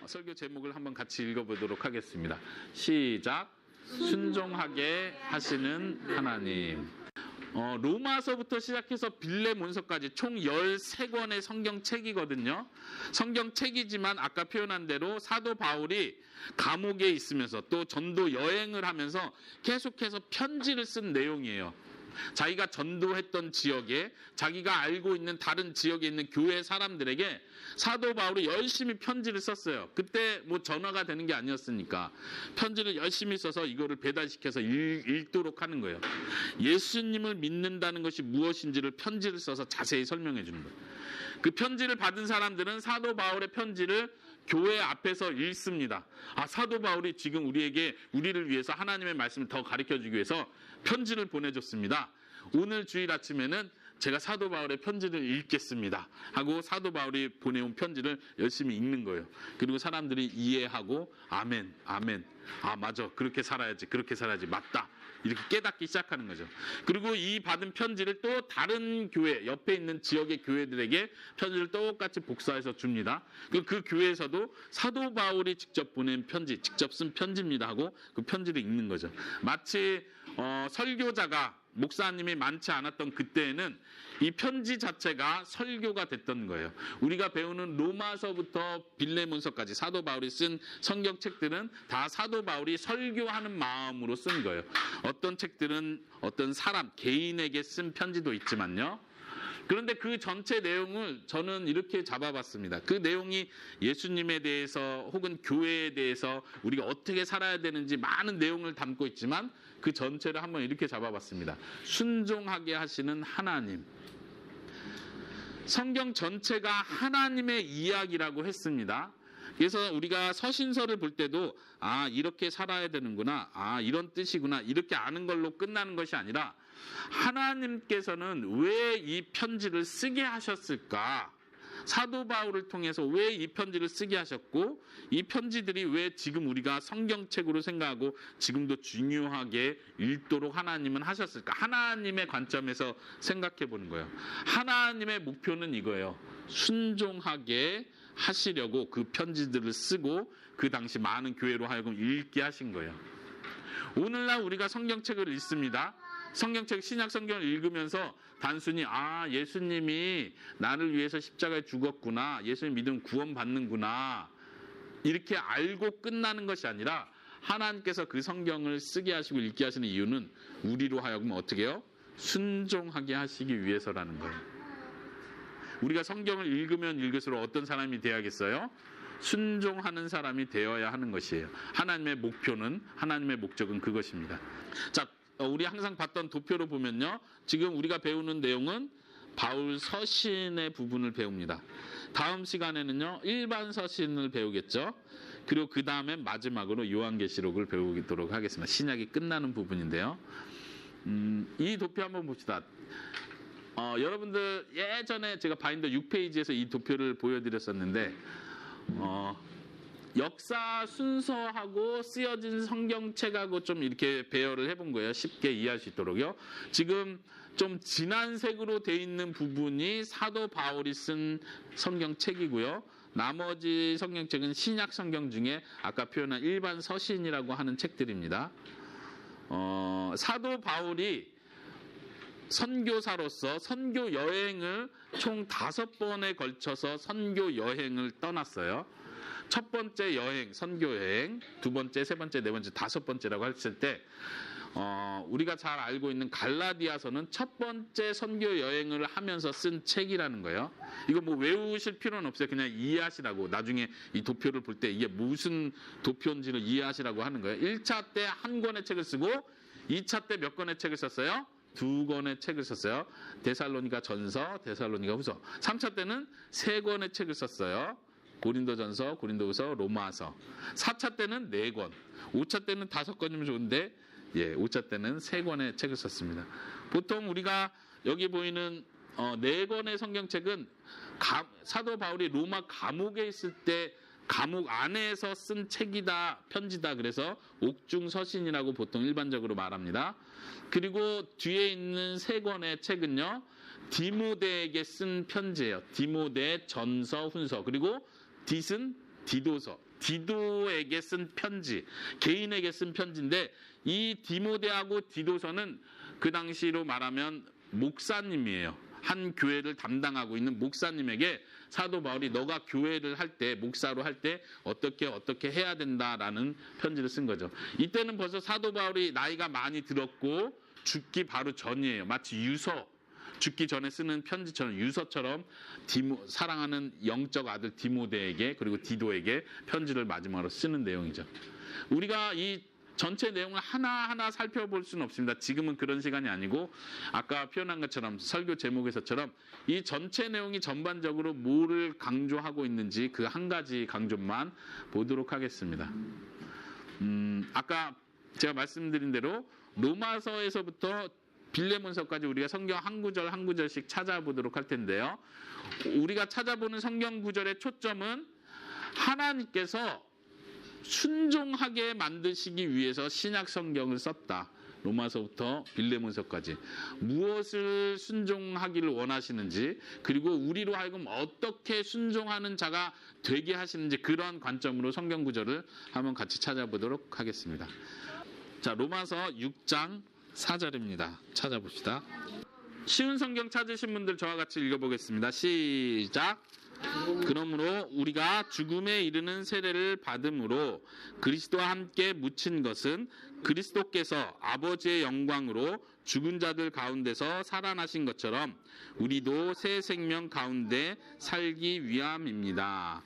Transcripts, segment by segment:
설교 제목을 한번 같이 읽어보도록 하겠습니다. 시작. 순종하게 하시는 하나님. 로마서부터 시작해서 빌레몬서까지 총 13권의 성경책이거든요. 성경책이지만 아까 표현한 대로 사도 바울이 감옥에 있으면서 또 전도 여행을 하면서 계속해서 편지를 쓴 내용이에요. 자기가 전도했던 지역에, 자기가 알고 있는 다른 지역에 있는 교회 사람들에게 사도 바울이 열심히 편지를 썼어요. 그때 뭐 전화가 되는 게 아니었으니까 편지를 열심히 써서 이거를 배달시켜서 읽도록 하는 거예요. 예수님을 믿는다는 것이 무엇인지를 편지를 써서 자세히 설명해 주는 거예요. 그 편지를 받은 사람들은 사도 바울의 편지를 교회 앞에서 읽습니다. 사도 바울이 지금 우리를 위해서 하나님의 말씀을 더 가르쳐주기 위해서 편지를 보내줬습니다. 오늘 주일 아침에는 제가 사도 바울의 편지를 읽겠습니다 하고 사도 바울이 보내온 편지를 열심히 읽는 거예요. 그리고 사람들이 이해하고 아멘, 아멘, 맞아, 그렇게 살아야지, 맞다, 이렇게 깨닫기 시작하는 거죠. 그리고 이 받은 편지를 또 다른 교회, 옆에 있는 지역의 교회들에게 편지를 똑같이 복사해서 줍니다. 그 교회에서도 사도 바울이 직접 보낸 편지, 직접 쓴 편지입니다 하고 그 편지를 읽는 거죠. 마치 설교자가, 목사님이 많지 않았던 그때에는 이 편지 자체가 설교가 됐던 거예요. 우리가 배우는 로마서부터 빌레몬서까지 사도 바울이 쓴 성경책들은 다 사도 바울이 설교하는 마음으로 쓴 거예요. 어떤 책들은 어떤 사람, 개인에게 쓴 편지도 있지만요. 그런데 그 전체 내용을 저는 이렇게 잡아봤습니다. 그 내용이 예수님에 대해서 혹은 교회에 대해서 우리가 어떻게 살아야 되는지 많은 내용을 담고 있지만 그 전체를 한번 이렇게 잡아봤습니다. 순종하게 하시는 하나님. 성경 전체가 하나님의 이야기라고 했습니다. 그래서 우리가 서신서를 볼 때도 이렇게 살아야 되는구나, 이런 뜻이구나, 이렇게 아는 걸로 끝나는 것이 아니라 하나님께서는 왜 이 편지를 쓰게 하셨을까? 사도 바울을 통해서 왜 이 편지를 쓰게 하셨고 이 편지들이 왜 지금 우리가 성경책으로 생각하고 지금도 중요하게 읽도록 하나님은 하셨을까? 하나님의 관점에서 생각해 보는 거예요. 하나님의 목표는 이거예요. 순종하게 하시려고 그 편지들을 쓰고 그 당시 많은 교회로 하여금 읽게 하신 거예요. 오늘날 우리가 성경책을 읽습니다. 성경책, 신약 성경을 읽으면서 단순히 예수님이 나를 위해서 십자가에 죽었구나, 예수님 믿으면 구원받는구나, 이렇게 알고 끝나는 것이 아니라 하나님께서 그 성경을 쓰게 하시고 읽게 하시는 이유는 우리로 하여금 어떻게 해요? 순종하게 하시기 위해서라는 거예요. 우리가 성경을 읽으면 읽을수록 어떤 사람이 되어야겠어요? 순종하는 사람이 되어야 하는 것이에요. 하나님의 목표는, 하나님의 목적은 그것입니다. 자, 우리 항상 봤던 도표로 보면요, 지금 우리가 배우는 내용은 바울 서신의 부분을 배웁니다. 다음 시간에는요, 일반 서신을 배우겠죠. 그리고 그 다음에 마지막으로 요한계시록을 배우도록 하겠습니다. 신약이 끝나는 부분인데요. 이 도표 한번 봅시다. 여러분들 예전에 제가 바인더 6페이지에서 이 도표를 보여드렸었는데 역사 순서하고 쓰여진 성경책하고 좀 이렇게 배열을 해본 거예요. 쉽게 이해할 수 있도록요. 지금 좀 진한 색으로 돼 있는 부분이 사도 바울이 쓴 성경책이고요. 나머지 성경책은 신약 성경 중에 아까 표현한 일반 서신이라고 하는 책들입니다. 사도 바울이 선교사로서 선교 여행을 총 5번에 걸쳐서 선교 여행을 떠났어요. 첫 번째 여행, 선교 여행, 두 번째, 세 번째, 네 번째, 5번째라고 했을 때 우리가 잘 알고 있는 갈라디아서는 첫 번째 선교 여행을 하면서 쓴 책이라는 거예요. 이거 뭐 외우실 필요는 없어요. 그냥 이해하시라고. 나중에 이 도표를 볼 때 이게 무슨 도표인지를 이해하시라고 하는 거예요. 1차 때 한 권의 책을 쓰고 2차 때 몇 권의 책을 썼어요? 2권의 책을 썼어요. 데살로니가 전서, 데살로니가 후서. 3차 때는 3권의 책을 썼어요. 고린도전서, 고린도후서, 로마서. 4차 때는 4권. 5차 때는 5권이면 좋은데 5차 때는 3권의 책을 썼습니다. 보통 우리가 여기 보이는 4권의 성경책은 사도 바울이 로마 감옥에 있을 때 감옥 안에서 쓴 책이다, 편지다. 그래서 옥중서신이라고 보통 일반적으로 말합니다. 그리고 뒤에 있는 3권의 책은요, 디모데에게 쓴 편지예요. 디모데 전서, 훈서. 그리고 딧은 디도서, 디도에게 쓴 편지, 개인에게 쓴 편지인데 이 디모데하고 디도서는 그 당시로 말하면 목사님이에요. 한 교회를 담당하고 있는 목사님에게 사도 바울이 너가 교회를 할 때, 목사로 할 때 어떻게 해야 된다라는 편지를 쓴 거죠. 이때는 벌써 사도 바울이 나이가 많이 들었고 죽기 바로 전이에요. 마치 유서, 죽기 전에 쓰는 편지처럼, 유서처럼 사랑하는 영적 아들 디모데에게 그리고 디도에게 편지를 마지막으로 쓰는 내용이죠. 우리가 이 전체 내용을 하나하나 살펴볼 수는 없습니다. 지금은 그런 시간이 아니고 아까 표현한 것처럼 설교 제목에서처럼 이 전체 내용이 전반적으로 뭐를 강조하고 있는지 그 한 가지 강조만 보도록 하겠습니다. 아까 제가 말씀드린 대로 로마서에서부터 빌레몬서까지 우리가 성경 한 구절 한 구절씩 찾아보도록 할 텐데요. 우리가 찾아보는 성경 구절의 초점은 하나님께서 순종하게 만드시기 위해서 신약 성경을 썼다. 로마서부터 빌레몬서까지 무엇을 순종하기를 원하시는지, 그리고 우리로 하여금 어떻게 순종하는 자가 되게 하시는지, 그런 관점으로 성경 구절을 한번 같이 찾아보도록 하겠습니다. 자, 로마서 6장 4절입니다. 찾아봅시다. 쉬운 성경 찾으신 분들 저와 같이 읽어보겠습니다. 시작. 그러므로 우리가 죽음에 이르는 세례를 받음으로 그리스도와 함께 묻힌 것은 그리스도께서 아버지의 영광으로 죽은 자들 가운데서 살아나신 것처럼 우리도 새 생명 가운데 살기 위함입니다.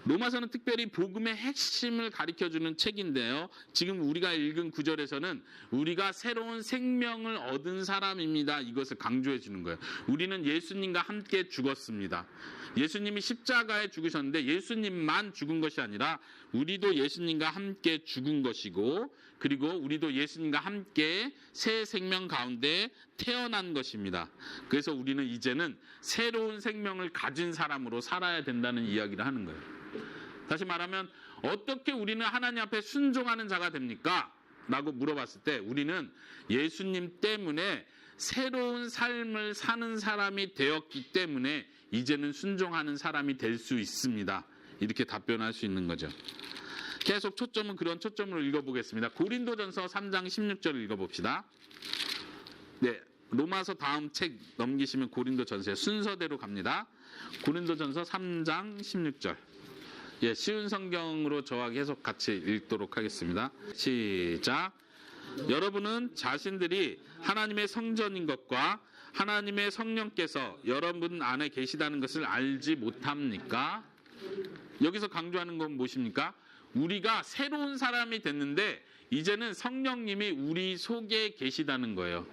로마서는 특별히 복음의 핵심을 가르쳐주는 책인데요. 지금 우리가 읽은 구절에서는 우리가 새로운 생명을 얻은 사람입니다. 이것을 강조해 주는 거예요. 우리는 예수님과 함께 죽었습니다. 예수님이 십자가에 죽으셨는데 예수님만 죽은 것이 아니라 우리도 예수님과 함께 죽은 것이고, 그리고 우리도 예수님과 함께 새 생명 가운데 태어난 것입니다. 그래서 우리는 이제는 새로운 생명을 가진 사람으로 살아야 된다는 이야기를 하는 거예요. 다시 말하면 어떻게 우리는 하나님 앞에 순종하는 자가 됩니까? 라고 물어봤을 때 우리는 예수님 때문에 새로운 삶을 사는 사람이 되었기 때문에 이제는 순종하는 사람이 될 수 있습니다. 이렇게 답변할 수 있는 거죠. 계속 초점은 그런 초점으로 읽어보겠습니다. 고린도전서 3장 16절을 읽어봅시다. 네, 로마서 다음 책 넘기시면 고린도전서의 순서대로 갑니다. 고린도전서 3장 16절. 예, 쉬운 성경으로 저와 계속 같이 읽도록 하겠습니다. 시작. 여러분은 자신들이 하나님의 성전인 것과 하나님의 성령께서 여러분 안에 계시다는 것을 알지 못합니까? 여기서 강조하는 건 무엇입니까? 우리가 새로운 사람이 됐는데 이제는 성령님이 우리 속에 계시다는 거예요.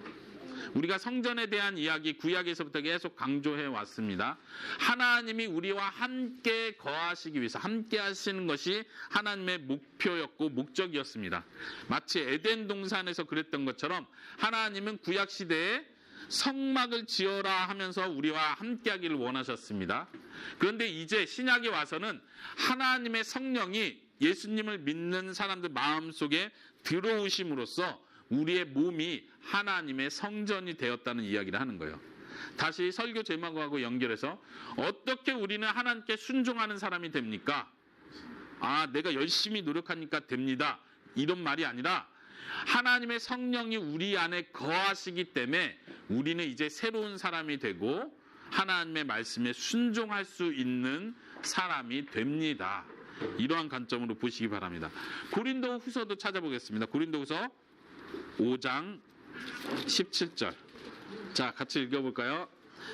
우리가 성전에 대한 이야기 구약에서부터 계속 강조해 왔습니다. 하나님이 우리와 함께 거하시기 위해서 함께 하시는 것이 하나님의 목표였고 목적이었습니다. 마치 에덴 동산에서 그랬던 것처럼 하나님은 구약 시대에 성막을 지어라 하면서 우리와 함께 하기를 원하셨습니다. 그런데 이제 신약에 와서는 하나님의 성령이 예수님을 믿는 사람들 마음속에 들어오심으로써 우리의 몸이 하나님의 성전이 되었다는 이야기를 하는 거예요. 다시 설교 제목하고 연결해서 어떻게 우리는 하나님께 순종하는 사람이 됩니까? 아, 내가 열심히 노력하니까 됩니다. 이런 말이 아니라 하나님의 성령이 우리 안에 거하시기 때문에 우리는 이제 새로운 사람이 되고 하나님의 말씀에 순종할 수 있는 사람이 됩니다. 이러한 관점으로 보시기 바랍니다. 고린도 후서도 찾아보겠습니다. 고린도 후서 5장 17절. 자, 같이 읽어볼까요?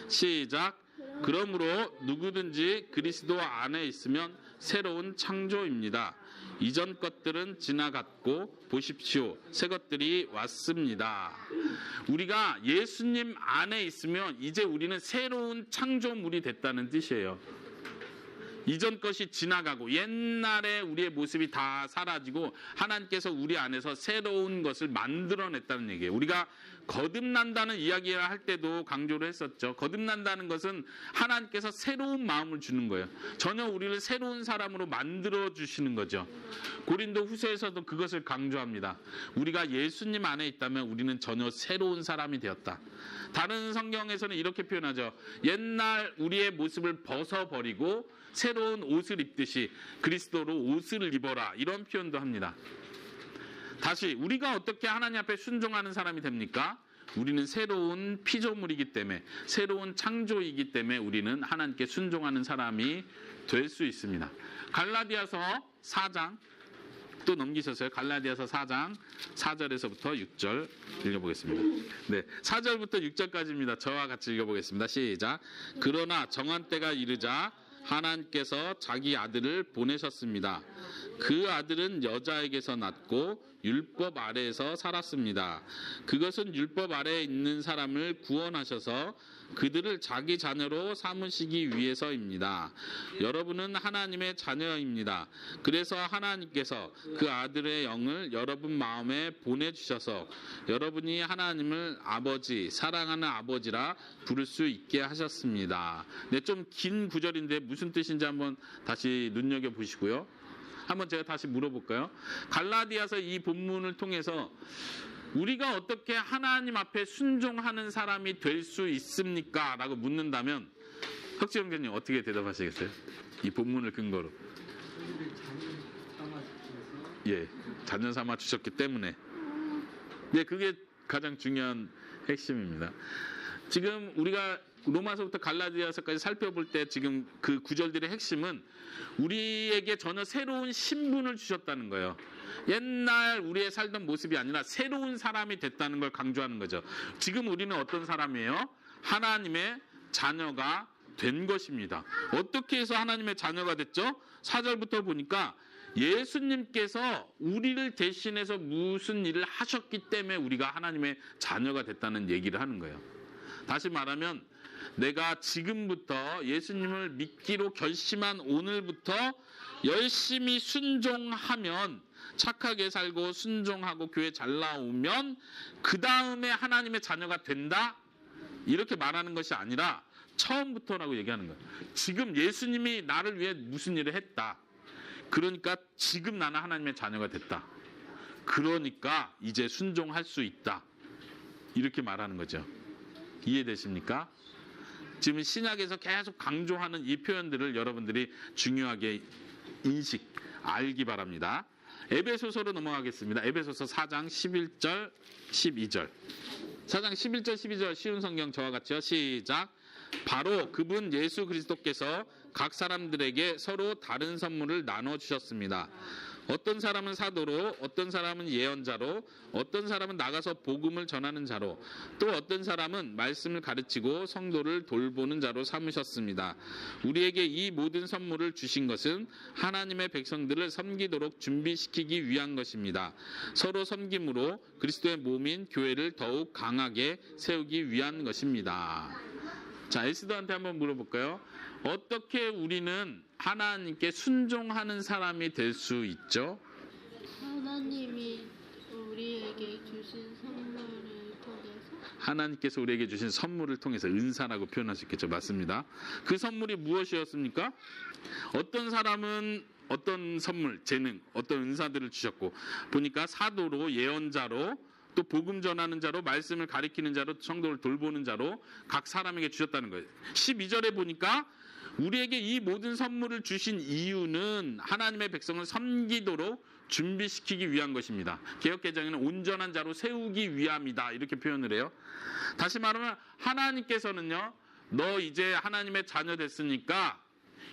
시작. 그러므로 누구든지 그리스도 안에 있으면 새로운 창조입니다. 이전 것들은 지나갔고 보십시오, 새 것들이 왔습니다. 우리가 예수님 안에 있으면 이제 우리는 새로운 창조물이 됐다는 뜻이에요. 이전 것이 지나가고 옛날에 우리의 모습이 다 사라지고 하나님께서 우리 안에서 새로운 것을 만들어냈다는 얘기예요. 우리가 거듭난다는 이야기를 할 때도 강조를 했었죠. 거듭난다는 것은 하나님께서 새로운 마음을 주는 거예요. 전혀 우리를 새로운 사람으로 만들어 주시는 거죠. 고린도 후서에서도 그것을 강조합니다. 우리가 예수님 안에 있다면 우리는 전혀 새로운 사람이 되었다. 다른 성경에서는 이렇게 표현하죠. 옛날 우리의 모습을 벗어버리고 새로운 옷을 입듯이 그리스도로 옷을 입어라. 이런 표현도 합니다. 다시 우리가 어떻게 하나님 앞에 순종하는 사람이 됩니까? 우리는 새로운 피조물이기 때문에, 새로운 창조이기 때문에 우리는 하나님께 순종하는 사람이 될 수 있습니다. 갈라디아서 4장 또 넘기셨어요. 갈라디아서 4장 4절에서부터 6절 읽어보겠습니다. 네, 4절부터 6절까지입니다. 저와 같이 읽어보겠습니다. 시작. 그러나 정한 때가 이르자 하나님께서 자기 아들을 보내셨습니다. 그 아들은 여자에게서 났고 율법 아래에서 살았습니다. 그것은 율법 아래에 있는 사람을 구원하셔서 그들을 자기 자녀로 삼으시기 위해서입니다. 여러분은 하나님의 자녀입니다. 그래서 하나님께서 그 아들의 영을 여러분 마음에 보내주셔서 여러분이 하나님을 아버지, 사랑하는 아버지라 부를 수 있게 하셨습니다. 네, 좀 긴 구절인데 무슨 뜻인지 한번 다시 눈여겨보시고요. 한번 제가 다시 물어볼까요? 갈라디아서 이 본문을 통해서 우리가 어떻게 하나님 앞에 순종하는 사람이 될 수 있습니까? 라고 묻는다면 혁지 형제님 어떻게 대답하시겠어요? 이 본문을 근거로. 예, 자녀 삼아 주셨기 때문에. 네, 그게 가장 중요한 핵심입니다. 지금 우리가 로마서부터 갈라디아서까지 살펴볼 때 지금 그 구절들의 핵심은 우리에게 전혀 새로운 신분을 주셨다는 거예요. 옛날 우리의 살던 모습이 아니라 새로운 사람이 됐다는 걸 강조하는 거죠. 지금 우리는 어떤 사람이에요? 하나님의 자녀가 된 것입니다. 어떻게 해서 하나님의 자녀가 됐죠? 4절부터 보니까 예수님께서 우리를 대신해서 무슨 일을 하셨기 때문에 우리가 하나님의 자녀가 됐다는 얘기를 하는 거예요. 다시 말하면 내가 지금부터 예수님을 믿기로 결심한 오늘부터 열심히 순종하면, 착하게 살고 순종하고 교회 잘 나오면 그 다음에 하나님의 자녀가 된다? 이렇게 말하는 것이 아니라 처음부터라고 얘기하는 거예요. 지금 예수님이 나를 위해 무슨 일을 했다. 그러니까 지금 나는 하나님의 자녀가 됐다. 그러니까 이제 순종할 수 있다. 이렇게 말하는 거죠. 이해되십니까? 지금 신약에서 계속 강조하는 이 표현들을 여러분들이 중요하게 알기 바랍니다. 에베소서로 넘어가겠습니다. 에베소서 4장 11절 12절. 4장 11절 12절 쉬운 성경 저와 같이요. 시작. 바로 그분 예수 그리스도께서 각 사람들에게 서로 다른 선물을 나눠주셨습니다. 어떤 사람은 사도로, 어떤 사람은 예언자로, 어떤 사람은 나가서 복음을 전하는 자로, 또 어떤 사람은 말씀을 가르치고 성도를 돌보는 자로 삼으셨습니다. 우리에게 이 모든 선물을 주신 것은 하나님의 백성들을 섬기도록 준비시키기 위한 것입니다. 서로 섬김으로 그리스도의 몸인 교회를 더욱 강하게 세우기 위한 것입니다. 자, 에스더한테 한번 물어볼까요? 어떻게 우리는 하나님께 순종하는 사람이 될 수 있죠? 하나님이 우리에게 주신 선물을 통해서. 하나님께서 우리에게 주신 선물을 통해서, 은사라고 표현할 수 있겠죠. 맞습니다. 그 선물이 무엇이었습니까? 어떤 사람은 어떤 선물, 재능, 어떤 은사들을 주셨고, 보니까 사도로, 예언자로, 또 복음 전하는 자로, 말씀을 가리키는 자로, 성도를 돌보는 자로 각 사람에게 주셨다는 거예요. 12절에 보니까 우리에게 이 모든 선물을 주신 이유는 하나님의 백성을 섬기도록 준비시키기 위한 것입니다. 개역개정에는 온전한 자로 세우기 위함이다, 이렇게 표현을 해요. 다시 말하면 하나님께서는요, 너 이제 하나님의 자녀 됐으니까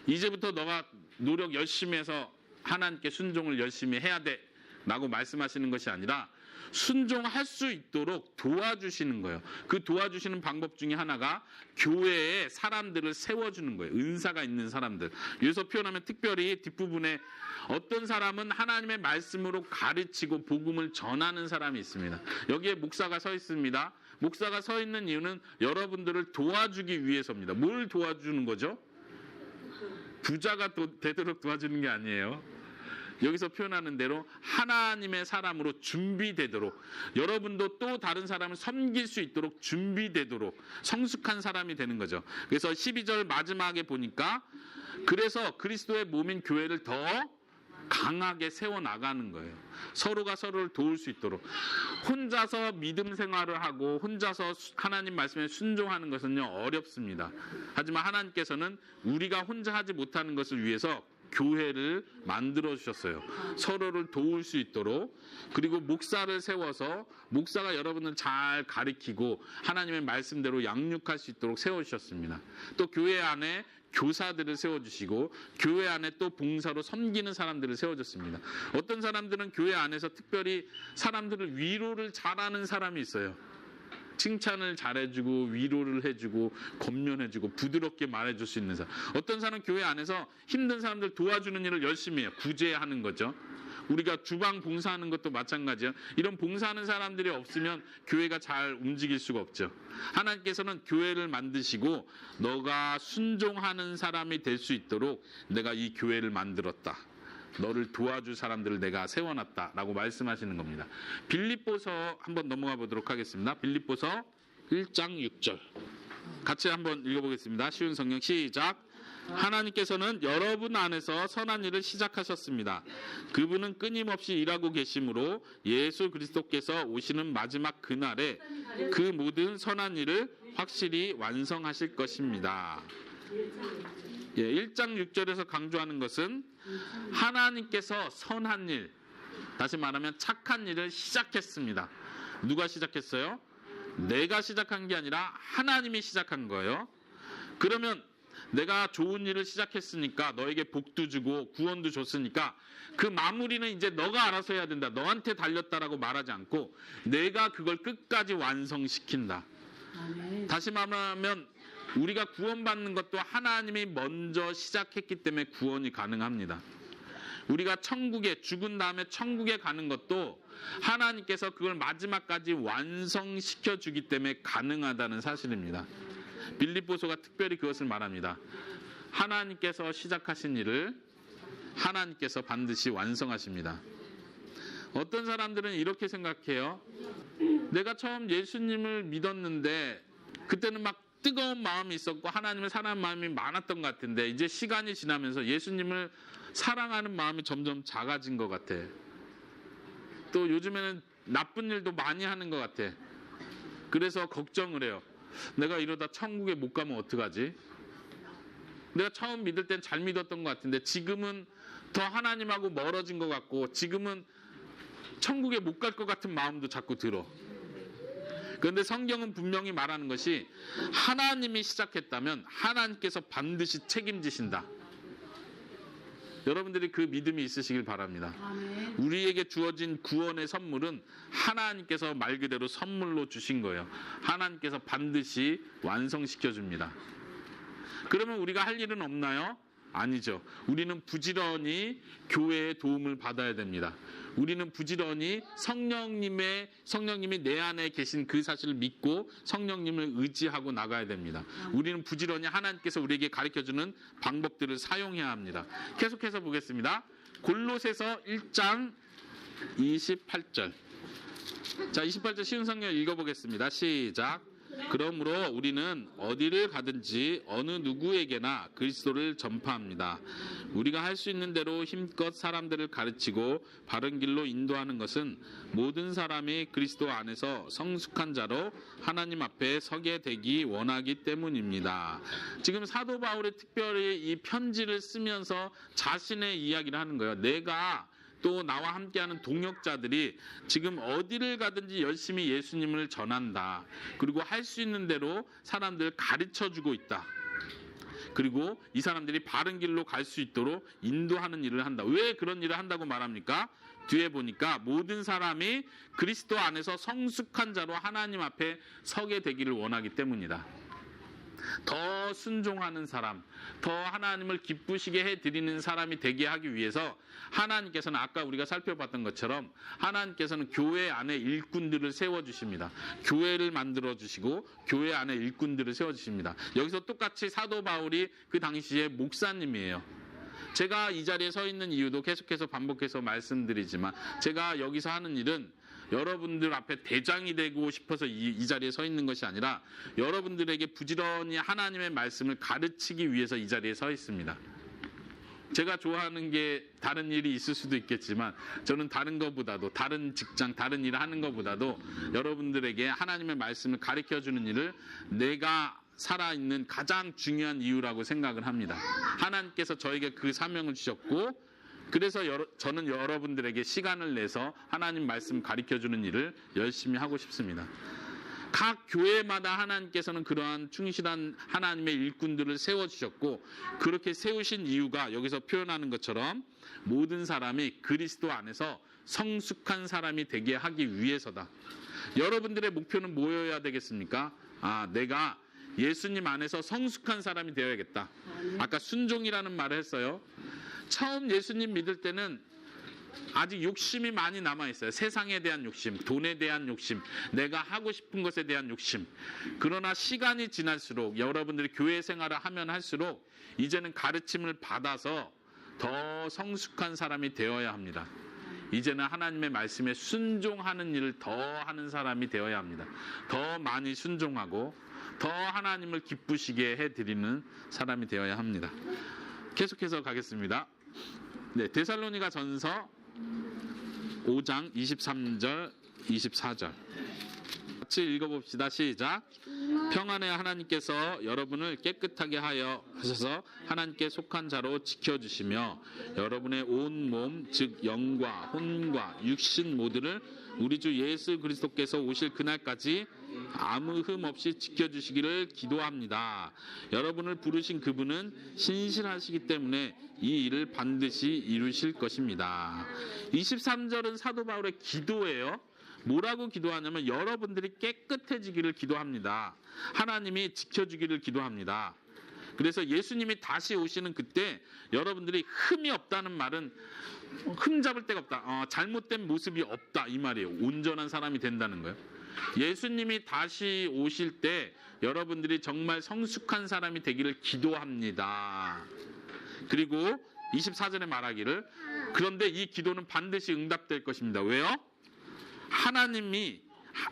이제부터 너가 노력 열심히 해서 하나님께 순종을 열심히 해야 돼 라고 말씀하시는 것이 아니라 순종할 수 있도록 도와주시는 거예요. 그 도와주시는 방법 중에 하나가 교회에 사람들을 세워주는 거예요. 은사가 있는 사람들. 여기서 표현하면 특별히 뒷부분에 어떤 사람은 하나님의 말씀으로 가르치고 복음을 전하는 사람이 있습니다. 여기에 목사가 서 있습니다. 목사가 서 있는 이유는 여러분들을 도와주기 위해서입니다. 뭘 도와주는 거죠? 부자가 되도록 도와주는 게 아니에요. 여기서 표현하는 대로 하나님의 사람으로 준비되도록, 여러분도 또 다른 사람을 섬길 수 있도록 준비되도록 성숙한 사람이 되는 거죠. 그래서 12절 마지막에 보니까 그래서 그리스도의 몸인 교회를 더 강하게 세워나가는 거예요. 서로가 서로를 도울 수 있도록. 혼자서 믿음 생활을 하고 혼자서 하나님 말씀에 순종하는 것은요, 어렵습니다. 하지만 하나님께서는 우리가 혼자 하지 못하는 것을 위해서 교회를 만들어 주셨어요. 서로를 도울 수 있도록. 그리고 목사를 세워서 목사가 여러분을 잘 가리키고 하나님의 말씀대로 양육할 수 있도록 세워주셨습니다. 또 교회 안에 교사들을 세워주시고 교회 안에 또 봉사로 섬기는 사람들을 세워줬습니다. 어떤 사람들은 교회 안에서 특별히 사람들을 위로를 잘하는 사람이 있어요. 칭찬을 잘해주고 위로를 해주고 권면해주고 부드럽게 말해줄 수 있는 사람. 어떤 사람은 교회 안에서 힘든 사람들 도와주는 일을 열심히 해요. 구제하는 거죠. 우리가 주방 봉사하는 것도 마찬가지야. 이런 봉사하는 사람들이 없으면 교회가 잘 움직일 수가 없죠. 하나님께서는 교회를 만드시고 너가 순종하는 사람이 될 수 있도록 내가 이 교회를 만들었다. 너를 도와줄 사람들을 내가 세워놨다라고 말씀하시는 겁니다. 빌립보서 한번 넘어가 보도록 하겠습니다. 빌립보서 1장 6절 같이 한번 읽어보겠습니다. 쉬운 성경 시작. 하나님께서는 여러분 안에서 선한 일을 시작하셨습니다. 그분은 끊임없이 일하고 계시므로 예수 그리스도께서 오시는 마지막 그날에 그 모든 선한 일을 확실히 완성하실 것입니다. 1장 6절에서 강조하는 것은 하나님께서 선한 일, 다시 말하면 착한 일을 시작했습니다. 누가 시작했어요? 내가 시작한 게 아니라 하나님이 시작한 거예요. 그러면 내가 좋은 일을 시작했으니까 너에게 복도 주고 구원도 줬으니까 그 마무리는 이제 너가 알아서 해야 된다. 너한테 달렸다라고 말하지 않고 내가 그걸 끝까지 완성시킨다. 다시 말하면 우리가 구원받는 것도 하나님이 먼저 시작했기 때문에 구원이 가능합니다. 우리가 천국에 죽은 다음에 천국에 가는 것도 하나님께서 그걸 마지막까지 완성시켜 주기 때문에 가능하다는 사실입니다. 빌립보서가 특별히 그것을 말합니다. 하나님께서 시작하신 일을 하나님께서 반드시 완성하십니다. 어떤 사람들은 이렇게 생각해요. 내가 처음 예수님을 믿었는데 그때는 막 뜨거운 마음이 있었고 하나님을 사랑하는 마음이 많았던 것 같은데 이제 시간이 지나면서 예수님을 사랑하는 마음이 점점 작아진 것 같아. 또 요즘에는 나쁜 일도 많이 하는 것 같아. 그래서 걱정을 해요. 내가 이러다 천국에 못 가면 어떡하지? 내가 처음 믿을 땐 잘 믿었던 것 같은데 지금은 더 하나님하고 멀어진 것 같고 지금은 천국에 못 갈 것 같은 마음도 자꾸 들어. 그런데 성경은 분명히 말하는 것이 하나님이 시작했다면 하나님께서 반드시 책임지신다. 여러분들이 그 믿음이 있으시길 바랍니다. 아멘. 우리에게 주어진 구원의 선물은 하나님께서 말 그대로 선물로 주신 거예요. 하나님께서 반드시 완성시켜 줍니다. 그러면 우리가 할 일은 없나요? 아니죠. 우리는 부지런히 교회의 도움을 받아야 됩니다. 우리는 부지런히 성령님이 내 안에 계신 그 사실을 믿고 성령님을 의지하고 나가야 됩니다. 우리는 부지런히 하나님께서 우리에게 가르쳐주는 방법들을 사용해야 합니다. 계속해서 보겠습니다. 골로새서 1장 28절. 자, 28절 쉬운 성경 읽어보겠습니다. 시작. 그러므로 우리는 어디를 가든지 어느 누구에게나 그리스도를 전파합니다. 우리가 할 수 있는 대로 힘껏 사람들을 가르치고 바른 길로 인도하는 것은 모든 사람이 그리스도 안에서 성숙한 자로 하나님 앞에 서게 되기 원하기 때문입니다. 지금 사도 바울이 특별히 이 편지를 쓰면서 자신의 이야기를 하는 거예요. 내가 또 나와 함께하는 동역자들이 지금 어디를 가든지 열심히 예수님을 전한다. 그리고 할 수 있는 대로 사람들을 가르쳐주고 있다. 그리고 이 사람들이 바른 길로 갈 수 있도록 인도하는 일을 한다. 왜 그런 일을 한다고 말합니까? 뒤에 보니까 모든 사람이 그리스도 안에서 성숙한 자로 하나님 앞에 서게 되기를 원하기 때문이다. 더 순종하는 사람, 더 하나님을 기쁘시게 해드리는 사람이 되게 하기 위해서 하나님께서는 아까 우리가 살펴봤던 것처럼 하나님께서는 교회 안에 일꾼들을 세워주십니다. 교회를 만들어주시고 교회 안에 일꾼들을 세워주십니다. 여기서 똑같이 사도 바울이 그 당시에 목사님이에요. 제가 이 자리에 서 있는 이유도 계속해서 반복해서 말씀드리지만 제가 여기서 하는 일은 여러분들 앞에 대장이 되고 싶어서 이 자리에 서 있는 것이 아니라 여러분들에게 부지런히 하나님의 말씀을 가르치기 위해서 이 자리에 서 있습니다. 제가 좋아하는 게 다른 일이 있을 수도 있겠지만 저는 다른 것보다도 다른 직장, 다른 일을 하는 것보다도 여러분들에게 하나님의 말씀을 가르쳐주는 일을 내가 살아있는 가장 중요한 이유라고 생각을 합니다. 하나님께서 저에게 그 사명을 주셨고 그래서 저는 여러분들에게 시간을 내서 하나님 말씀 가르쳐주는 일을 열심히 하고 싶습니다. 각 교회마다 하나님께서는 그러한 충실한 하나님의 일꾼들을 세워주셨고 그렇게 세우신 이유가 여기서 표현하는 것처럼 모든 사람이 그리스도 안에서 성숙한 사람이 되게 하기 위해서다. 여러분들의 목표는 뭐여야 되겠습니까? 내가 예수님 안에서 성숙한 사람이 되어야겠다. 아까 순종이라는 말을 했어요. 처음 예수님 믿을 때는 아직 욕심이 많이 남아있어요. 세상에 대한 욕심, 돈에 대한 욕심, 내가 하고 싶은 것에 대한 욕심. 그러나 시간이 지날수록 여러분들이 교회 생활을 하면 할수록 이제는 가르침을 받아서 더 성숙한 사람이 되어야 합니다. 이제는 하나님의 말씀에 순종하는 일을 더 하는 사람이 되어야 합니다. 더 많이 순종하고 더 하나님을 기쁘시게 해드리는 사람이 되어야 합니다. 계속해서 가겠습니다. 네, 데살로니가 전서 5장 23절 24절 같이 읽어봅시다. 시작. 평안의 하나님께서 여러분을 깨끗하게 하셔서 하나님께 속한 자로 지켜주시며 여러분의 온 몸 즉 영과 혼과 육신 모두를 우리 주 예수 그리스도께서 오실 그날까지 아무 흠 없이 지켜주시기를 기도합니다. 여러분을 부르신 그분은 신실하시기 때문에 이 일을 반드시 이루실 것입니다. 23절은 사도 바울의 기도예요. 뭐라고 기도하냐면 여러분들이 깨끗해지기를 기도합니다. 하나님이 지켜주기를 기도합니다. 그래서 예수님이 다시 오시는 그때 여러분들이 흠이 없다는 말은 흠 잡을 데가 없다. 잘못된 모습이 없다 이 말이에요. 온전한 사람이 된다는 거예요. 예수님이 다시 오실 때 여러분들이 정말 성숙한 사람이 되기를 기도합니다. 그리고 24절에 말하기를 그런데 이 기도는 반드시 응답될 것입니다. 왜요? 하나님이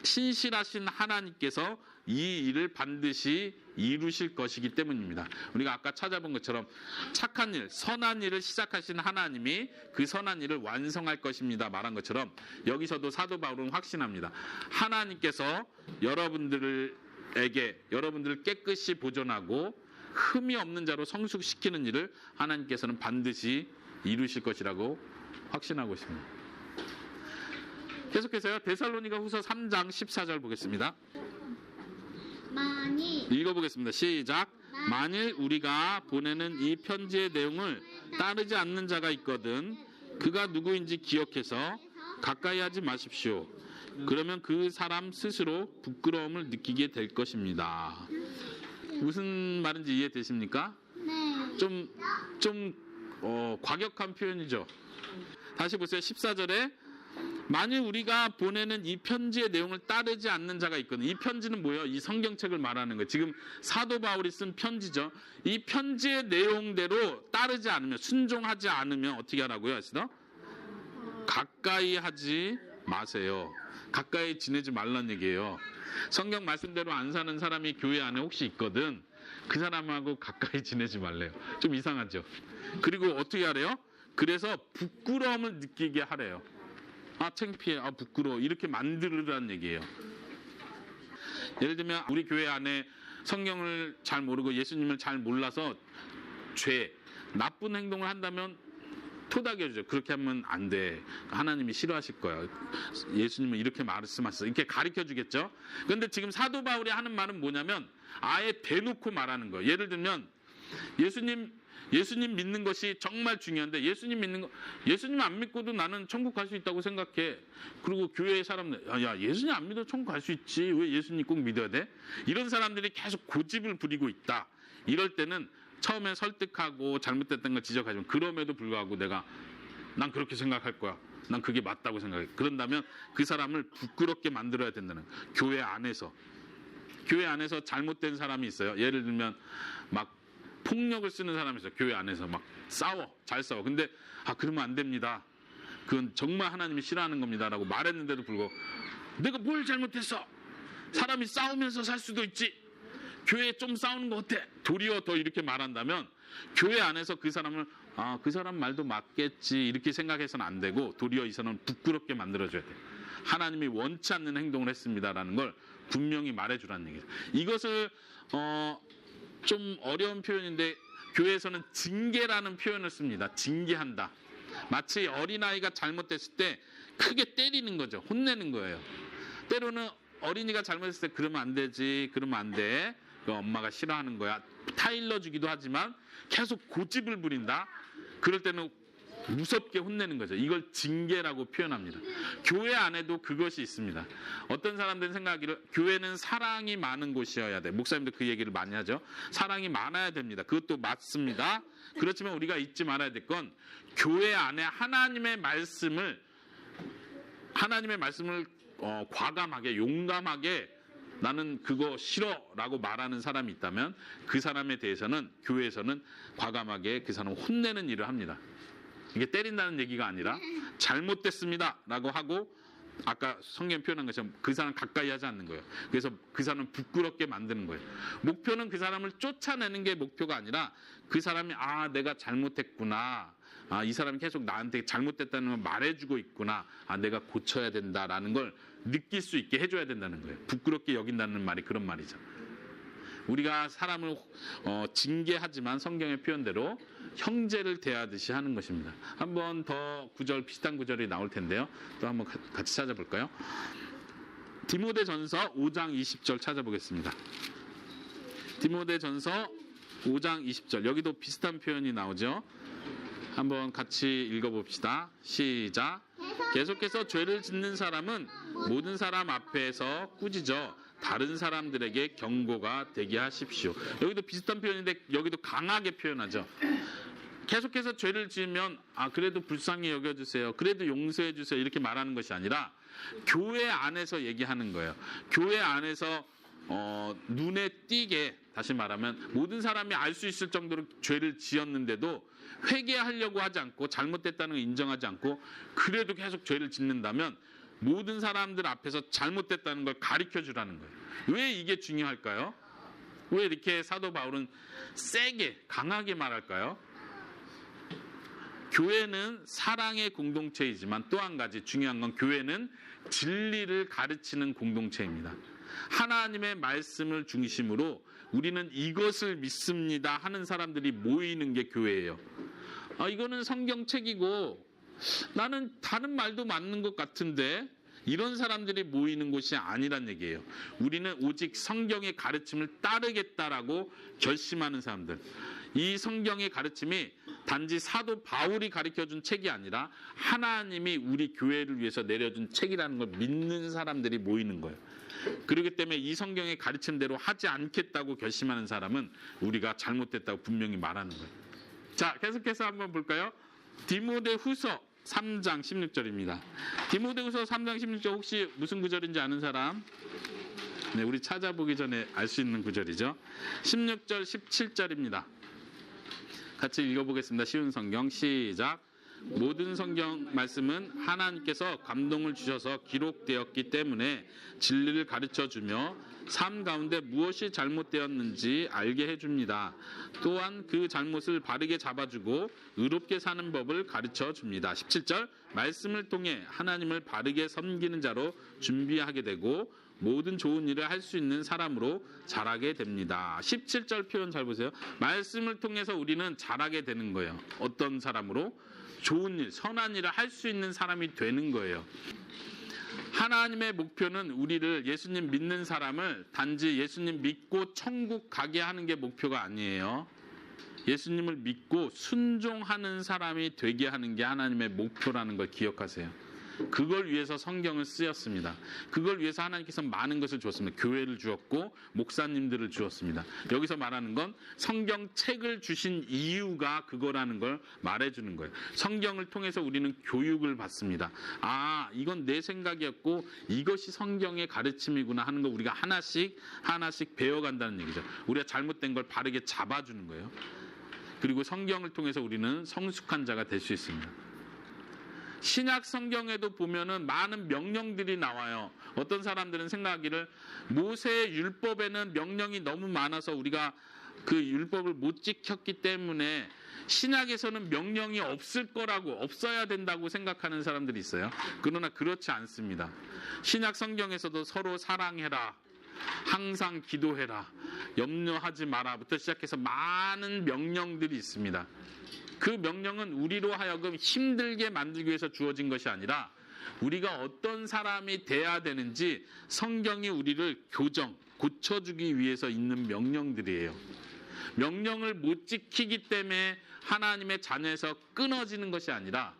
신실하신 하나님께서 이 일을 반드시 이루실 것이기 때문입니다. 우리가 아까 찾아본 것처럼 착한 일, 선한 일을 시작하신 하나님이 그 선한 일을 완성할 것입니다 말한 것처럼 여기서도 사도 바울은 확신합니다. 하나님께서 여러분들을 깨끗이 보존하고 흠이 없는 자로 성숙시키는 일을 하나님께서는 반드시 이루실 것이라고 확신하고 있습니다. 계속해서요. 데살로니가 후서 3장 14절 보겠습니다. 읽어보겠습니다. 시작. 만일 우리가 보내는 이 편지의 내용을 따르지 않는 자가 있거든 그가 누구인지 기억해서 가까이 하지 마십시오. 그러면 그 사람 스스로 부끄러움을 느끼게 될 것입니다. 무슨 말인지 이해되십니까? 네. 좀 과격한 표현이죠. 다시 보세요. 14절에 만일 우리가 보내는 이 편지의 내용을 따르지 않는 자가 있거든. 이 편지는 뭐예요? 이 성경책을 말하는 거예요. 지금 사도 바울이 쓴 편지죠. 이 편지의 내용대로 따르지 않으면, 순종하지 않으면 어떻게 하라고요? 하시더? 가까이 하지 마세요. 가까이 지내지 말란 얘기예요. 성경 말씀대로 안 사는 사람이 교회 안에 혹시 있거든. 그 사람하고 가까이 지내지 말래요. 좀 이상하죠? 그리고 어떻게 하래요? 그래서 부끄러움을 느끼게 하래요. 창피해, 부끄러워, 이렇게 만들으라는 얘기예요. 예를 들면 우리 교회 안에 성경을 잘 모르고 예수님을 잘 몰라서 나쁜 행동을 한다면 토닥여주죠. 그렇게 하면 안 돼. 하나님이 싫어하실 거야. 예수님은 이렇게 말씀하셨어. 이렇게 가르쳐주겠죠. 그런데 지금 사도 바울이 하는 말은 뭐냐면 아예 대놓고 말하는 거예요. 예를 들면 예수님 믿는 것이 정말 중요한데 예수님 안 믿고도 나는 천국 갈 수 있다고 생각해. 그리고 교회 사람들 야 예수님 안 믿어도 천국 갈 수 있지. 왜 예수님 꼭 믿어야 돼? 이런 사람들이 계속 고집을 부리고 있다. 이럴 때는 처음에 설득하고 잘못됐던 걸 지적하지만 그럼에도 불구하고 난 그렇게 생각할 거야. 난 그게 맞다고 생각해. 그런다면 그 사람을 부끄럽게 만들어야 된다는 거예요. 교회 안에서 잘못된 사람이 있어요. 예를 들면 막 폭력을 쓰는 사람이 있어요. 교회 안에서 막 싸워, 잘 싸워. 근데 그러면 안 됩니다. 그건 정말 하나님이 싫어하는 겁니다라고 말했는데도 불구하고 내가 뭘 잘못했어? 사람이 싸우면서 살 수도 있지. 교회에 좀 싸우는 거 어때? 도리어 더 이렇게 말한다면 교회 안에서 그 사람을 그 사람 말도 맞겠지 이렇게 생각해서는 안 되고 도리어 이 사람을 부끄럽게 만들어줘야 돼요. 하나님이 원치 않는 행동을 했습니다라는 걸 분명히 말해주라는 얘기예요. 이것을 좀 어려운 표현인데 교회에서는 징계라는 표현을 씁니다. 징계한다. 마치 어린아이가 잘못됐을 때 크게 때리는 거죠. 혼내는 거예요. 때로는 어린이가 잘못했을 때 그러면 안 되지, 그러면 안 돼. 엄마가 싫어하는 거야. 타일러 주기도 하지만 계속 고집을 부린다. 그럴 때는 무섭게 혼내는 거죠. 이걸 징계라고 표현합니다. 교회 안에도 그것이 있습니다. 어떤 사람들은 생각하기를 교회는 사랑이 많은 곳이어야 돼. 목사님도 그 얘기를 많이 하죠. 사랑이 많아야 됩니다. 그것도 맞습니다. 그렇지만 우리가 잊지 말아야 될 건 교회 안에 하나님의 말씀을 과감하게 용감하게 나는 그거 싫어라고 말하는 사람이 있다면 그 사람에 대해서는 교회에서는 과감하게 그 사람을 혼내는 일을 합니다. 이게 때린다는 얘기가 아니라 잘못됐습니다라고 하고 아까 성경 표현한 것처럼 그 사람 가까이 하지 않는 거예요. 그래서 그 사람을 부끄럽게 만드는 거예요. 목표는 그 사람을 쫓아내는 게 목표가 아니라 그 사람이 내가 잘못했구나. 이 사람이 계속 나한테 잘못됐다는 걸 말해주고 있구나. 내가 고쳐야 된다라는 걸 느낄 수 있게 해줘야 된다는 거예요. 부끄럽게 여긴다는 말이 그런 말이죠. 우리가 사람을 징계하지만 성경의 표현대로 형제를 대하듯이 하는 것입니다. 한 번 더 구절, 비슷한 구절이 나올 텐데요. 또 한번 같이 찾아볼까요? 디모데전서 5장 20절 찾아보겠습니다. 디모데전서 5장 20절. 여기도 비슷한 표현이 나오죠. 한번 같이 읽어봅시다. 시작. 계속해서 죄를 짓는 사람은 모든 사람 앞에서 꾸짖어 다른 사람들에게 경고가 되게 하십시오. 여기도 비슷한 표현인데 여기도 강하게 표현하죠. 계속해서 죄를 지으면 그래도 불쌍히 여겨주세요. 그래도 용서해 주세요. 이렇게 말하는 것이 아니라 교회 안에서 얘기하는 거예요. 교회 안에서 눈에 띄게 다시 말하면 모든 사람이 알 수 있을 정도로 죄를 지었는데도 회개하려고 하지 않고 잘못됐다는 걸 인정하지 않고 그래도 계속 죄를 짓는다면 모든 사람들 앞에서 잘못됐다는 걸 가르쳐 주라는 거예요. 왜 이게 중요할까요? 왜 이렇게 사도 바울은 세게 강하게 말할까요? 교회는 사랑의 공동체이지만 또 한 가지 중요한 건 교회는 진리를 가르치는 공동체입니다. 하나님의 말씀을 중심으로 우리는 이것을 믿습니다 하는 사람들이 모이는 게 교회예요. 이거는 성경책이고 나는 다른 말도 맞는 것 같은데 이런 사람들이 모이는 곳이 아니란 얘기예요. 우리는 오직 성경의 가르침을 따르겠다라고 결심하는 사람들. 이 성경의 가르침이 단지 사도 바울이 가르쳐준 책이 아니라 하나님이 우리 교회를 위해서 내려준 책이라는 걸 믿는 사람들이 모이는 거예요. 그렇기 때문에 이 성경의 가르침대로 하지 않겠다고 결심하는 사람은 우리가 잘못됐다고 분명히 말하는 거예요. 자, 계속해서 한번 볼까요? 디모데후서 3장 16절입니다. 디모데후서 3장 16절 혹시 무슨 구절인지 아는 사람? 네, 우리 찾아보기 전에 알 수 있는 구절이죠. 16절, 17절입니다. 같이 읽어보겠습니다. 쉬운 성경 시작. 모든 성경 말씀은 하나님께서 감동을 주셔서 기록되었기 때문에 진리를 가르쳐주며 삶 가운데 무엇이 잘못되었는지 알게 해줍니다. 또한 그 잘못을 바르게 잡아주고 의롭게 사는 법을 가르쳐줍니다. 17절 말씀을 통해 하나님을 바르게 섬기는 자로 준비하게 되고 모든 좋은 일을 할 수 있는 사람으로 자라게 됩니다. 17절 표현 잘 보세요. 말씀을 통해서 우리는 자라게 되는 거예요. 어떤 사람으로? 좋은 일, 선한 일을 할 수 있는 사람이 되는 거예요. 하나님의 목표는 우리를 예수님 믿는 사람을 단지 예수님 믿고 천국 가게 하는 게 목표가 아니에요. 예수님을 믿고 순종하는 사람이 되게 하는 게 하나님의 목표라는 걸 기억하세요. 그걸 위해서 성경을 쓰였습니다. 그걸 위해서 하나님께서 많은 것을 주었습니다. 교회를 주었고 목사님들을 주었습니다. 여기서 말하는 건 성경책을 주신 이유가 그거라는 걸 말해주는 거예요. 성경을 통해서 우리는 교육을 받습니다. 아, 이건 내 생각이었고 이것이 성경의 가르침이구나 하는 거 우리가 하나씩 배워간다는 얘기죠. 우리가 잘못된 걸 바르게 잡아주는 거예요. 그리고 성경을 통해서 우리는 성숙한 자가 될 수 있습니다. 신약 성경에도 보면은 많은 명령들이 나와요. 어떤 사람들은 생각하기를 모세의 율법에는 명령이 너무 많아서 우리가 그 율법을 못 지켰기 때문에 신약에서는 명령이 없어야 된다고 생각하는 사람들이 있어요. 그러나 그렇지 않습니다. 신약 성경에서도 서로 사랑해라, 항상 기도해라, 염려하지 마라부터 시작해서 많은 명령들이 있습니다. 그 명령은 우리로 하여금 힘들게 만들기 위해서 주어진 것이 아니라 우리가 어떤 사람이 돼야 되는지 성경이 우리를 고쳐주기 위해서 있는 명령들이에요. 명령을 못 지키기 때문에 하나님의 자녀에서 끊어지는 것이 아니라,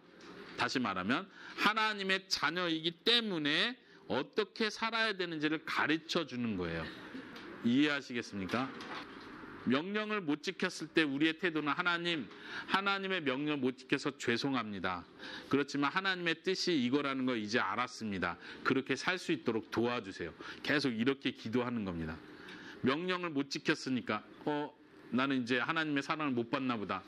다시 말하면 하나님의 자녀이기 때문에 어떻게 살아야 되는지를 가르쳐 주는 거예요. 이해하시겠습니까? 명령을 못 지켰을 때 우리의 태도는 하나님의 명령을 못 지켜서 죄송합니다. 그렇지만 하나님의 뜻이 이거라는 걸 이제 알았습니다. 그렇게 살 수 있도록 도와주세요. 계속 이렇게 기도하는 겁니다. 명령을 못 지켰으니까 나는 이제 하나님의 사랑을 못 받나 보다.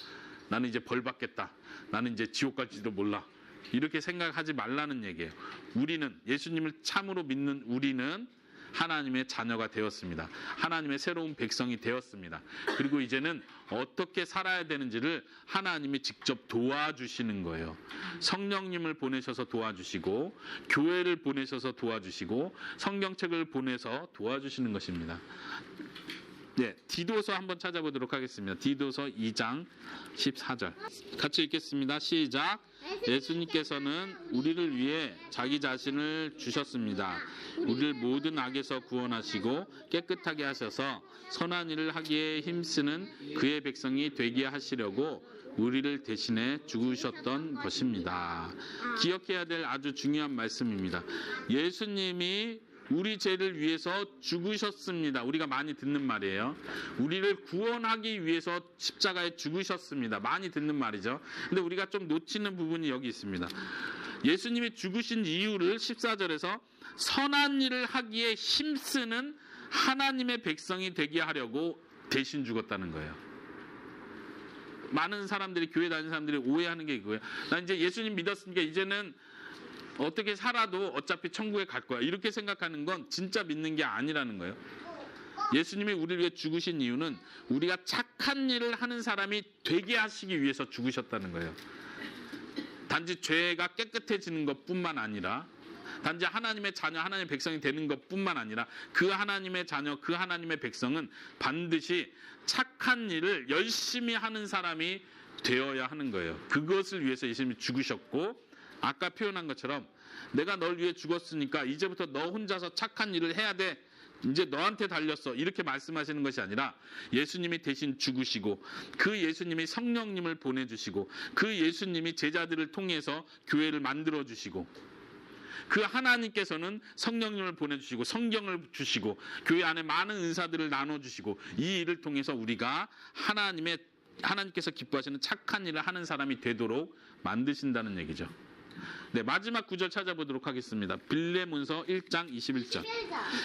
나는 이제 벌 받겠다. 나는 이제 지옥 갈지도 몰라. 이렇게 생각하지 말라는 얘기예요. 우리는, 예수님을 참으로 믿는 우리는 하나님의 자녀가 되었습니다. 하나님의 새로운 백성이 되었습니다. 그리고 이제는 어떻게 살아야 되는지를 하나님이 직접 도와주시는 거예요. 성령님을 보내셔서 도와주시고, 교회를 보내셔서 도와주시고, 성경책을 보내서 도와주시는 것입니다. 네, 디도서 한번 찾아보도록 하겠습니다. 디도서 2장 14절. 같이 읽겠습니다. 시작. 예수님께서는 우리를 위해 자기 자신을 주셨습니다. 우리를 모든 악에서 구원하시고 깨끗하게 하셔서 선한 일을 하기에 힘쓰는 그의 백성이 되게 하시려고 우리를 대신해 죽으셨던 것입니다. 기억해야 될 아주 중요한 말씀입니다. 예수님이 우리 죄를 위해서 죽으셨습니다. 우리가 많이 듣는 말이에요. 우리를 구원하기 위해서 십자가에 죽으셨습니다. 많이 듣는 말이죠. 근데 우리가 좀 놓치는 부분이 여기 있습니다. 예수님이 죽으신 이유를 14절에서 선한 일을 하기에 힘쓰는 하나님의 백성이 되게 하려고 대신 죽었다는 거예요. 많은 사람들이, 교회 다니는 사람들이 오해하는 게 이거예요. 나 이제 예수님 믿었으니까 이제는 어떻게 살아도 어차피 천국에 갈 거야. 이렇게 생각하는 건 진짜 믿는 게 아니라는 거예요. 예수님이 우리를 위해 죽으신 이유는 우리가 착한 일을 하는 사람이 되게 하시기 위해서 죽으셨다는 거예요. 단지 죄가 깨끗해지는 것뿐만 아니라, 단지 하나님의 자녀, 하나님의 백성이 되는 것뿐만 아니라 그 하나님의 자녀, 그 하나님의 백성은 반드시 착한 일을 열심히 하는 사람이 되어야 하는 거예요. 그것을 위해서 예수님이 죽으셨고, 아까 표현한 것처럼 내가 널 위해 죽었으니까 이제부터 너 혼자서 착한 일을 해야 돼. 이제 너한테 달렸어. 이렇게 말씀하시는 것이 아니라 예수님이 대신 죽으시고, 그 예수님이 성령님을 보내주시고, 그 예수님이 제자들을 통해서 교회를 만들어주시고, 그 하나님께서는 성령님을 보내주시고 성경을 주시고 교회 안에 많은 은사들을 나눠주시고, 이 일을 통해서 우리가 하나님께서 기뻐하시는 착한 일을 하는 사람이 되도록 만드신다는 얘기죠. 네, 마지막 구절 찾아보도록 하겠습니다. 빌레몬서 1장 21절.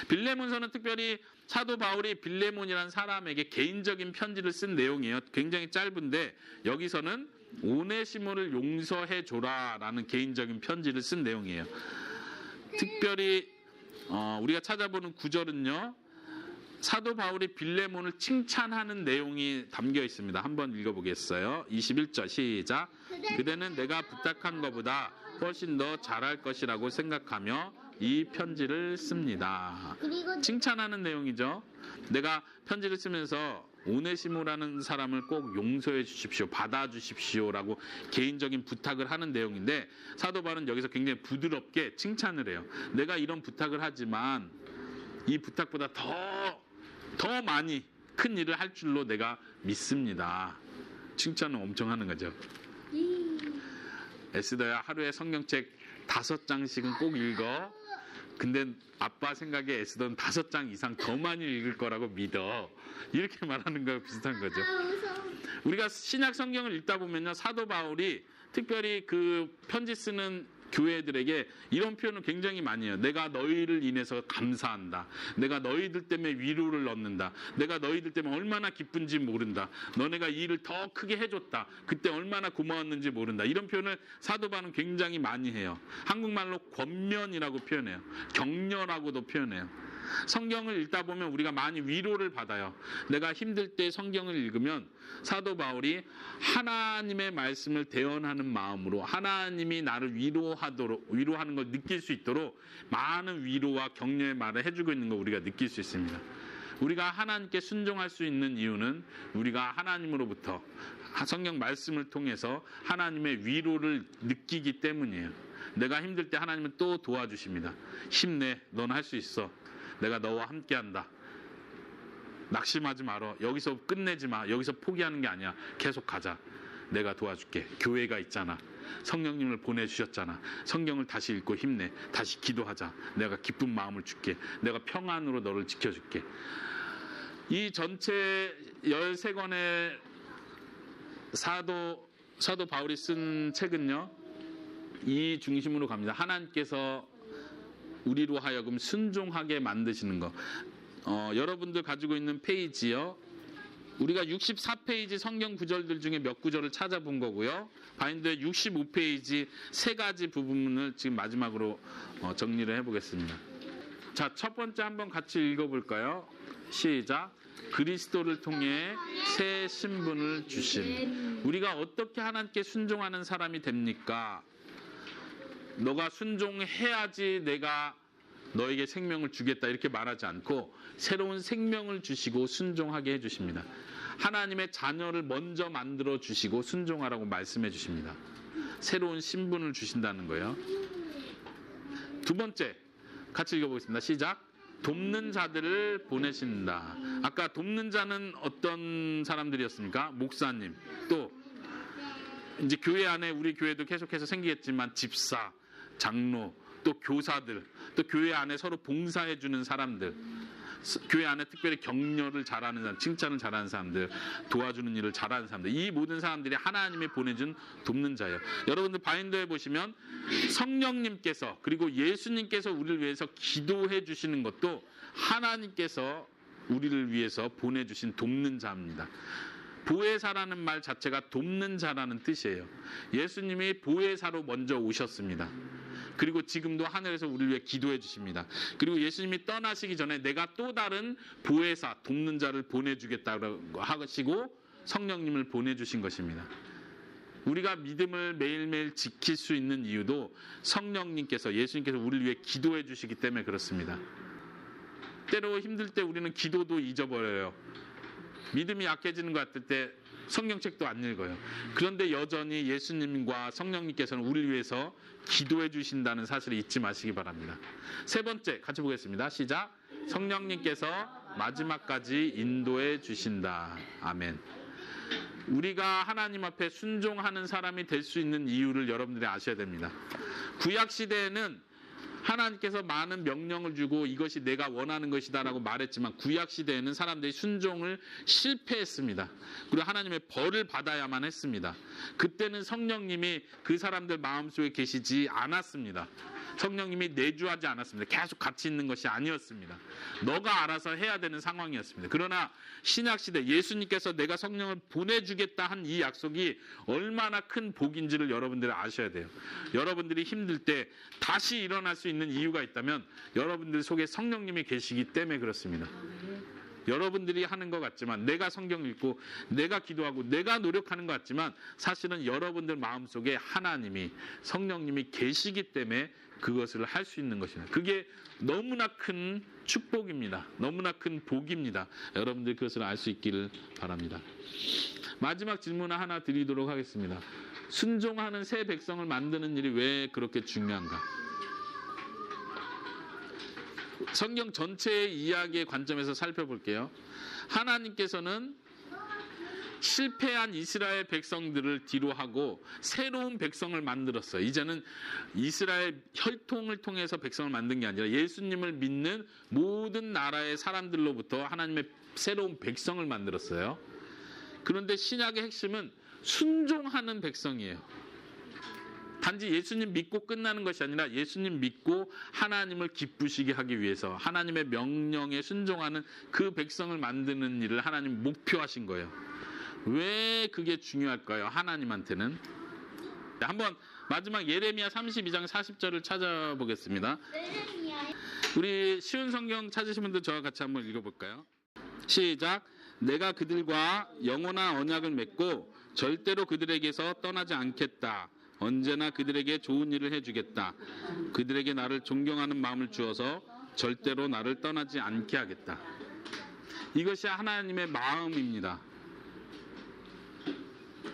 빌레몬서는 특별히 사도 바울이 빌레몬이라는 사람에게 개인적인 편지를 쓴 내용이에요. 굉장히 짧은데 여기서는 오네시모를 용서해 줘라라는 개인적인 편지를 쓴 내용이에요. 특별히 우리가 찾아보는 구절은요, 사도 바울이 빌레몬을 칭찬하는 내용이 담겨 있습니다. 한번 읽어보겠어요. 21절 시작. 그대는 내가 부탁한 것보다 훨씬 더 잘할 것이라고 생각하며 이 편지를 씁니다. 칭찬하는 내용이죠. 내가 편지를 쓰면서 오네시모라는 사람을 꼭 용서해 주십시오, 받아주십시오라고 개인적인 부탁을 하는 내용인데, 사도 바울은 여기서 굉장히 부드럽게 칭찬을 해요. 내가 이런 부탁을 하지만 이 부탁보다 더 많이 큰 일을 할 줄로 내가 믿습니다. 칭찬을 엄청 하는 거죠. 에스더야, 하루에 성경책 5장씩은 꼭 읽어. 근데 아빠 생각에 에스더는 5장 이상 더 많이 읽을 거라고 믿어. 이렇게 말하는 거랑 비슷한 거죠. 우리가 신약 성경을 읽다 보면요, 사도 바울이 특별히 그 편지 쓰는 교회들에게 이런 표현을 굉장히 많이 해요. 내가 너희를 인해서 감사한다. 내가 너희들 때문에 위로를 얻는다. 내가 너희들 때문에 얼마나 기쁜지 모른다. 너네가 이 일을 더 크게 해줬다. 그때 얼마나 고마웠는지 모른다. 이런 표현을 사도 바울은 굉장히 많이 해요. 한국말로 권면이라고 표현해요. 격려라고도 표현해요. 성경을 읽다 보면 우리가 많이 위로를 받아요. 내가 힘들 때 성경을 읽으면 사도 바울이 하나님의 말씀을 대언하는 마음으로 하나님이 나를 위로하는 걸 느낄 수 있도록 많은 위로와 격려의 말을 해주고 있는 걸 우리가 느낄 수 있습니다. 우리가 하나님께 순종할 수 있는 이유는 우리가 하나님으로부터 성경 말씀을 통해서 하나님의 위로를 느끼기 때문이에요. 내가 힘들 때 하나님은 또 도와주십니다. 힘내, 넌 할 수 있어. 내가 너와 함께한다. 낙심하지 마라. 여기서 끝내지 마. 여기서 포기하는 게 아니야. 계속 가자. 내가 도와줄게. 교회가 있잖아. 성령님을 보내주셨잖아. 성경을 다시 읽고 힘내. 다시 기도하자. 내가 기쁜 마음을 줄게. 내가 평안으로 너를 지켜줄게. 이 전체 13권의 사도 바울이 쓴 책은요, 이 중심으로 갑니다. 하나님께서 우리로 하여금 순종하게 만드시는 거. 여러분들 가지고 있는 페이지요, 우리가 64페이지 성경 구절들 중에 몇 구절을 찾아본 거고요. 바인드의 65페이지 세 가지 부분을 지금 마지막으로 정리를 해보겠습니다. 자, 첫 번째 한번 같이 읽어볼까요? 시작. 그리스도를 통해 새 신분을 주심. 우리가 어떻게 하나님께 순종하는 사람이 됩니까? 너가 순종해야지 내가 너에게 생명을 주겠다 이렇게 말하지 않고 새로운 생명을 주시고 순종하게 해주십니다. 하나님의 자녀를 먼저 만들어 주시고 순종하라고 말씀해 주십니다. 새로운 신분을 주신다는 거예요. 두 번째 같이 읽어보겠습니다. 시작. 돕는 자들을 보내신다. 아까 돕는 자는 어떤 사람들이었습니까? 목사님, 또 이제 교회 안에 우리 교회도 계속해서 생기겠지만 집사, 장로, 또 교사들, 또 교회 안에 서로 봉사해 주는 사람들, 교회 안에 특별히 격려를 잘하는 사람, 칭찬을 잘하는 사람들, 도와주는 일을 잘하는 사람들, 이 모든 사람들이 하나님이 보내준 돕는 자예요. 여러분들 바인더에 보시면 성령님께서 그리고 예수님께서 우리를 위해서 기도해 주시는 것도 하나님께서 우리를 위해서 보내주신 돕는 자입니다. 보혜사라는 말 자체가 돕는 자라는 뜻이에요. 예수님이 보혜사로 먼저 오셨습니다. 그리고 지금도 하늘에서 우리를 위해 기도해 주십니다. 그리고 예수님이 떠나시기 전에 내가 또 다른 보혜사, 돕는 자를 보내주겠다고 하시고 성령님을 보내주신 것입니다. 우리가 믿음을 매일매일 지킬 수 있는 이유도 성령님께서, 예수님께서 우리를 위해 기도해 주시기 때문에 그렇습니다. 때로 힘들 때 우리는 기도도 잊어버려요. 믿음이 약해지는 것 같을 때 성경책도 안 읽어요. 그런데 여전히 예수님과 성령님께서는 우리를 위해서 기도해 주신다는 사실을 잊지 마시기 바랍니다. 세 번째 같이 보겠습니다. 시작. 성령님께서 마지막까지 인도해 주신다. 아멘. 우리가 하나님 앞에 순종하는 사람이 될 수 있는 이유를 여러분들이 아셔야 됩니다. 구약 시대에는 하나님께서 많은 명령을 주고 이것이 내가 원하는 것이다라고 말했지만 구약 시대에는 사람들이 순종을 실패했습니다. 그리고 하나님의 벌을 받아야만 했습니다. 그때는 성령님이 그 사람들 마음속에 계시지 않았습니다. 성령님이 내주하지 않았습니다. 계속 같이 있는 것이 아니었습니다. 너가 알아서 해야 되는 상황이었습니다. 그러나 신약시대 예수님께서 내가 성령을 보내주겠다 한 이 약속이 얼마나 큰 복인지를 여러분들이 아셔야 돼요. 여러분들이 힘들 때 다시 일어날 수 있는 이유가 있다면 여러분들 속에 성령님이 계시기 때문에 그렇습니다. 여러분들이 하는 것 같지만, 내가 성경 읽고 내가 기도하고 내가 노력하는 것 같지만 사실은 여러분들 마음속에 하나님이, 성령님이 계시기 때문에 그것을 할 수 있는 것입니다. 그게 너무나 큰 축복입니다. 너무나 큰 복입니다. 여러분들 그것을 알 수 있기를 바랍니다. 마지막 질문 하나 드리도록 하겠습니다. 순종하는 새 백성을 만드는 일이 왜 그렇게 중요한가? 성경 전체의 이야기의 관점에서 살펴볼게요. 하나님께서는 실패한 이스라엘 백성들을 뒤로 하고 새로운 백성을 만들었어요. 이제는 이스라엘 혈통을 통해서 백성을 만든 게 아니라 예수님을 믿는 모든 나라의 사람들로부터 하나님의 새로운 백성을 만들었어요. 그런데 신약의 핵심은 순종하는 백성이에요. 단지 예수님 믿고 끝나는 것이 아니라 예수님 믿고 하나님을 기쁘시게 하기 위해서 하나님의 명령에 순종하는 그 백성을 만드는 일을 하나님 목표하신 거예요. 왜 그게 중요할까요? 하나님한테는. 한번 마지막 예레미야 32장 40절을 찾아보겠습니다. 우리 쉬운 성경 찾으신 분들 저와 같이 한번 읽어볼까요? 시작. 내가 그들과 영원한 언약을 맺고 절대로 그들에게서 떠나지 않겠다. 언제나 그들에게 좋은 일을 해주겠다. 그들에게 나를 존경하는 마음을 주어서 절대로 나를 떠나지 않게 하겠다. 이것이 하나님의 마음입니다.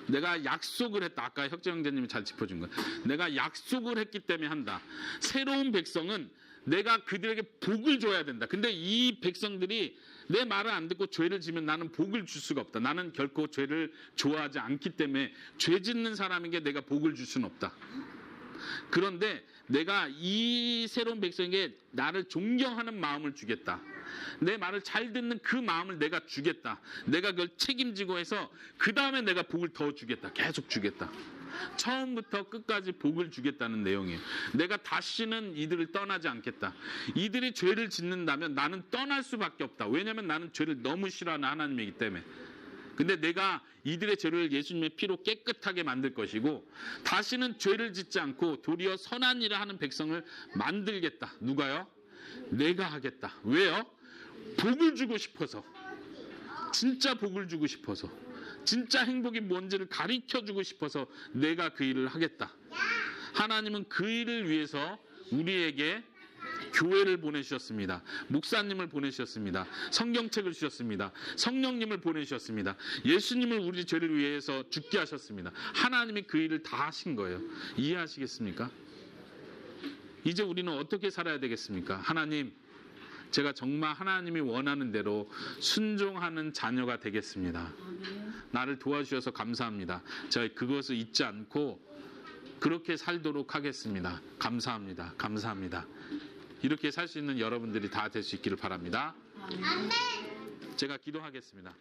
내가 약속을 했다. 아까 혁재 형제님이 잘 짚어준 거예요. 내가 약속을 했기 때문에 한다. 새로운 백성은 내가 그들에게 복을 줘야 된다. 근데 이 백성들이 내 말을 안 듣고 죄를 지면 나는 복을 줄 수가 없다. 나는 결코 죄를 좋아하지 않기 때문에 죄 짓는 사람에게 내가 복을 줄 수는 없다. 그런데 내가 이 새로운 백성에게 나를 존경하는 마음을 주겠다. 내 말을 잘 듣는 그 마음을 내가 주겠다. 내가 그걸 책임지고 해서 그 다음에 내가 복을 더 주겠다. 계속 주겠다. 처음부터 끝까지 복을 주겠다는 내용이에요. 내가 다시는 이들을 떠나지 않겠다. 이들이 죄를 짓는다면 나는 떠날 수밖에 없다. 왜냐하면 나는 죄를 너무 싫어하는 하나님이기 때문에. 근데 내가 이들의 죄를 예수님의 피로 깨끗하게 만들 것이고 다시는 죄를 짓지 않고 도리어 선한 일을 하는 백성을 만들겠다. 누가요? 내가 하겠다. 왜요? 복을 주고 싶어서. 진짜 복을 주고 싶어서. 진짜 행복이 뭔지를 가르쳐주고 싶어서 내가 그 일을 하겠다. 하나님은 그 일을 위해서 우리에게 교회를 보내주셨습니다. 목사님을 보내주셨습니다. 성경책을 주셨습니다. 성령님을 보내주셨습니다. 예수님을 우리 죄를 위해서 죽게 하셨습니다. 하나님이 그 일을 다 하신 거예요. 이해하시겠습니까? 이제 우리는 어떻게 살아야 되겠습니까? 하나님, 제가 정말 하나님이 원하는 대로 순종하는 자녀가 되겠습니다. 나를 도와주셔서 감사합니다. 저희 그것을 잊지 않고 그렇게 살도록 하겠습니다. 감사합니다. 감사합니다. 이렇게 살 수 있는 여러분들이 다 될 수 있기를 바랍니다. 제가 기도하겠습니다.